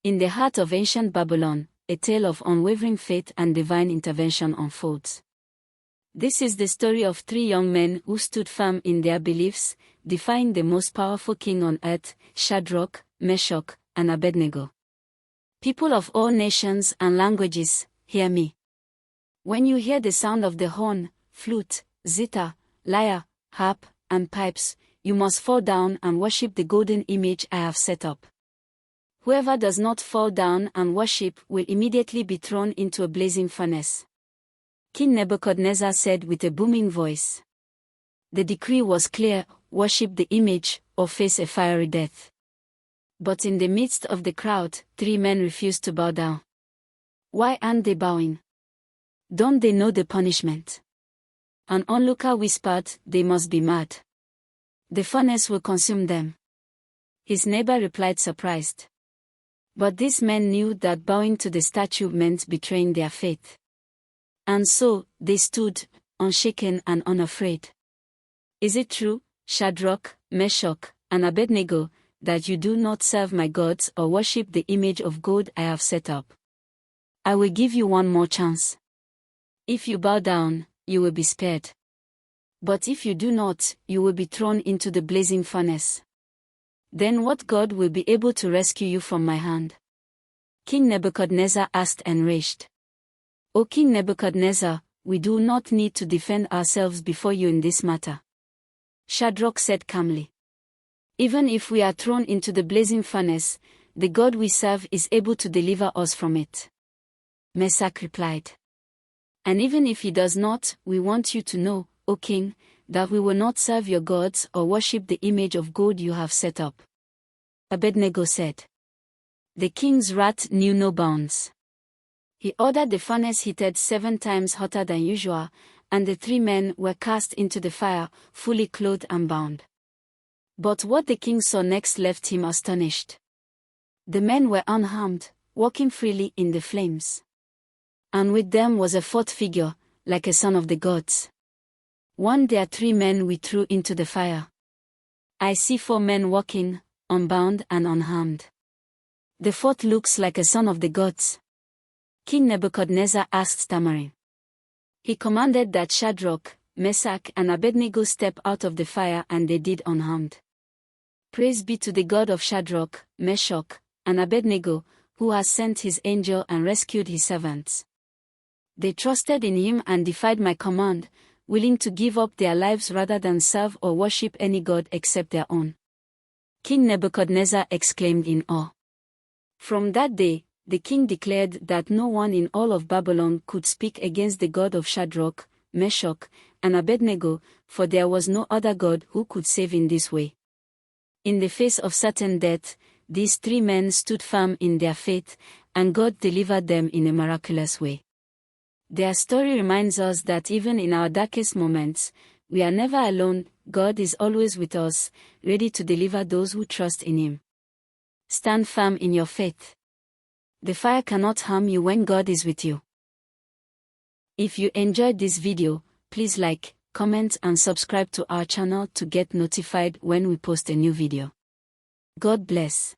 In the heart of ancient Babylon, a tale of unwavering faith and divine intervention unfolds. This is the story of three young men who stood firm in their beliefs, defying the most powerful king on earth, Shadrach, Meshach, and Abednego. People of all nations and languages, hear me. When you hear the sound of the horn, flute, zither, lyre, harp, and pipes, you must fall down and worship the golden image I have set up. Whoever does not fall down and worship will immediately be thrown into a blazing furnace. King Nebuchadnezzar said with a booming voice. The decree was clear: worship the image, or face a fiery death. But in the midst of the crowd, three men refused to bow down. Why aren't they bowing? Don't they know the punishment? An onlooker whispered, they must be mad. The furnace will consume them. His neighbor replied, surprised. But these men knew that bowing to the statue meant betraying their faith. And so, they stood, unshaken and unafraid. Is it true, Shadrach, Meshach, and Abednego, that you do not serve my gods or worship the image of gold I have set up? I will give you one more chance. If you bow down, you will be spared. But if you do not, you will be thrown into the blazing furnace. Then what God will be able to rescue you from my hand? King Nebuchadnezzar asked, enraged. O King Nebuchadnezzar, we do not need to defend ourselves before you in this matter. Shadrach said calmly. Even if we are thrown into the blazing furnace, the God we serve is able to deliver us from it. Meshach replied. And even if he does not, we want you to know, O king, that we will not serve your gods or worship the image of gold you have set up. Abednego said. The king's wrath knew no bounds. He ordered the furnace heated 7 times hotter than usual, and the three men were cast into the fire, fully clothed and bound. But what the king saw next left him astonished. The men were unharmed, walking freely in the flames. And with them was a fourth figure, like a son of the gods. One there 3 men we threw into the fire. I see 4 men walking, unbound and unharmed. The fourth looks like a son of the gods. King Nebuchadnezzar asked, stammering. He commanded that Shadrach, Meshach and Abednego step out of the fire, and they did unharmed. Praise be to the God of Shadrach, Meshach, and Abednego, who has sent his angel and rescued his servants. They trusted in him and defied my command, willing to give up their lives rather than serve or worship any god except their own. King Nebuchadnezzar exclaimed in awe. From that day, the king declared that no one in all of Babylon could speak against the God of Shadrach, Meshach, and Abednego, for there was no other God who could save in this way. In the face of certain death, these 3 men stood firm in their faith, and God delivered them in a miraculous way. Their story reminds us that even in our darkest moments, we are never alone. God is always with us, ready to deliver those who trust in him. Stand firm in your faith. The fire cannot harm you when God is with you. If you enjoyed this video, please like, comment and subscribe to our channel to get notified when we post a new video. God bless.